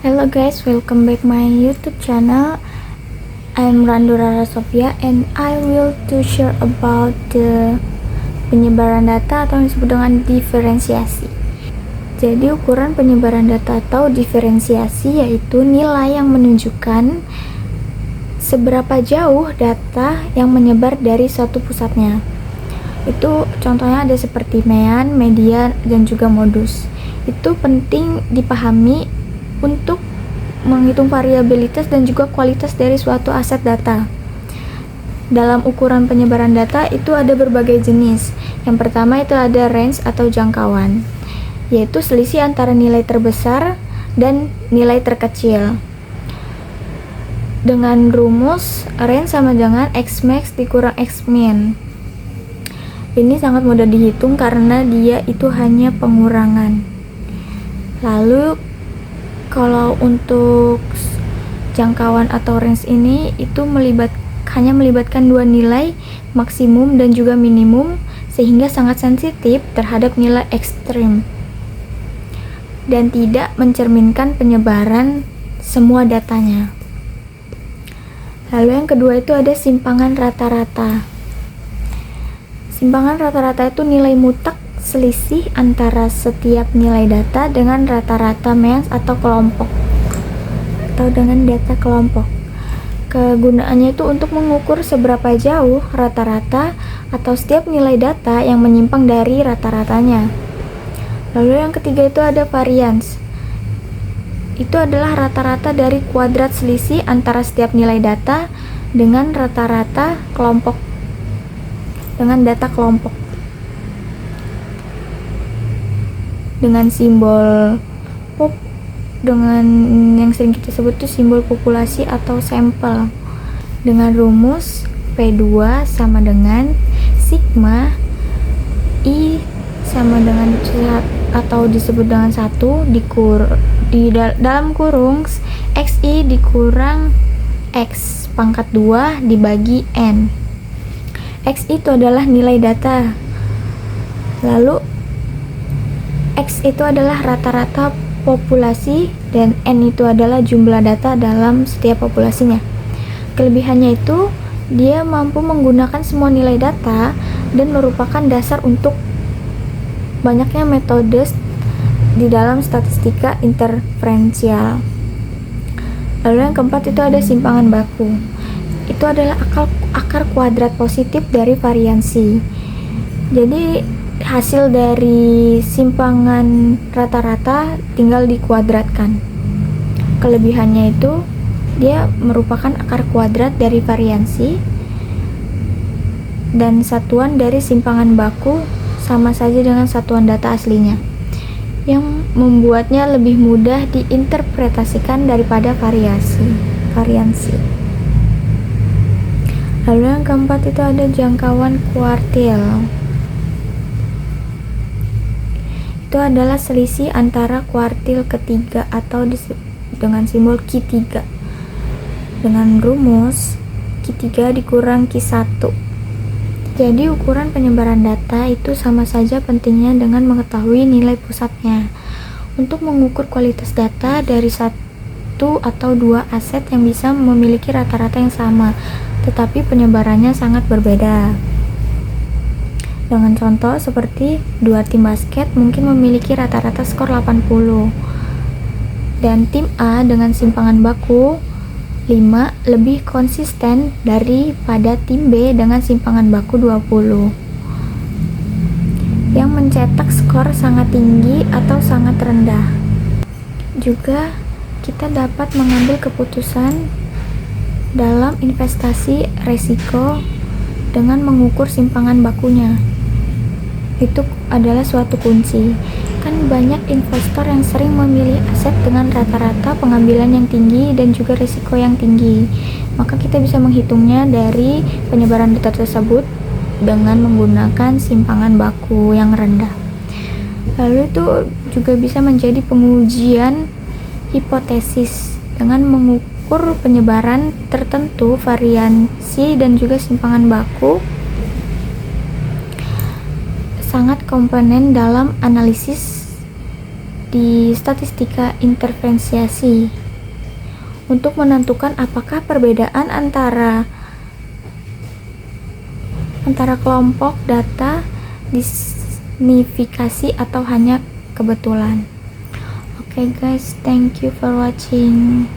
Hello guys, welcome back my YouTube channel. I'm Randu Rara Sofia and I will to share about the penyebaran data atau yang disebut dengan diferensiasi. Jadi ukuran penyebaran data atau diferensiasi yaitu nilai yang menunjukkan seberapa jauh data yang menyebar dari suatu pusatnya. Itu contohnya ada seperti mean, median, dan juga modus. Itu penting dipahami untuk menghitung variabilitas dan juga kualitas dari suatu aset data. Dalam ukuran penyebaran data itu ada berbagai jenis. Yang pertama itu ada range atau jangkauan, yaitu selisih antara nilai terbesar dan nilai terkecil. Dengan rumus range sama dengan X max dikurang X min. Ini sangat mudah dihitung karena dia itu hanya pengurangan. Lalu kalau untuk jangkauan atau range ini itu hanya melibatkan dua nilai, maksimum dan juga minimum, sehingga sangat sensitif terhadap nilai ekstrim dan tidak mencerminkan penyebaran semua datanya. Lalu yang kedua itu ada simpangan rata-rata. Simpangan rata-rata itu nilai mutlak selisih antara setiap nilai data dengan rata-rata means atau kelompok atau dengan data kelompok. Kegunaannya itu untuk mengukur seberapa jauh rata-rata atau setiap nilai data yang menyimpang dari rata-ratanya. Lalu yang ketiga itu ada variance. Itu adalah rata-rata dari kuadrat selisih antara setiap nilai data dengan rata-rata kelompok dengan data kelompok. Dengan simbol dengan yang sering kita sebut itu simbol populasi atau sampel, dengan rumus P2 sama dengan sigma I sama dengan atau disebut dengan 1 dalam kurung XI dikurang X pangkat 2 dibagi N. X itu adalah nilai data, lalu X itu adalah rata-rata populasi dan N itu adalah jumlah data dalam setiap populasinya. Kelebihannya itu dia mampu menggunakan semua nilai data dan merupakan dasar untuk banyaknya metode di dalam statistika inferensial. Lalu yang keempat itu ada simpangan baku. Itu adalah akar kuadrat positif dari variansi. Jadi hasil dari simpangan rata-rata tinggal dikuadratkan. Kelebihannya itu dia merupakan akar kuadrat dari variansi dan satuan dari simpangan baku sama saja dengan satuan data aslinya, yang membuatnya lebih mudah diinterpretasikan daripada variansi. Lalu yang keempat itu ada jangkauan kuartil. Itu adalah selisih antara kuartil ketiga atau dengan simbol Q3 dengan rumus Q3 dikurang Q1. Jadi ukuran penyebaran data itu sama saja pentingnya dengan mengetahui nilai pusatnya. Untuk mengukur kualitas data dari satu atau dua aset yang bisa memiliki rata-rata yang sama, tetapi penyebarannya sangat berbeda. Dengan contoh seperti dua tim basket mungkin memiliki rata-rata skor 80 dan tim A dengan simpangan baku 5 lebih konsisten daripada tim B dengan simpangan baku 20 yang mencetak skor sangat tinggi atau sangat rendah. Juga kita dapat mengambil keputusan dalam investasi resiko dengan mengukur simpangan bakunya. Itu adalah suatu kunci. Kan banyak investor yang sering memilih aset dengan rata-rata pengambilan yang tinggi dan juga risiko yang tinggi. Maka kita bisa menghitungnya dari penyebaran data tersebut dengan menggunakan simpangan baku yang rendah. Lalu itu juga bisa menjadi pengujian hipotesis dengan mengukur penyebaran tertentu, variansi dan juga simpangan baku sangat komponen dalam analisis di statistika interferensiasi untuk menentukan apakah perbedaan antara kelompok data disignifikasi atau hanya kebetulan. Oke guys, thank you for watching.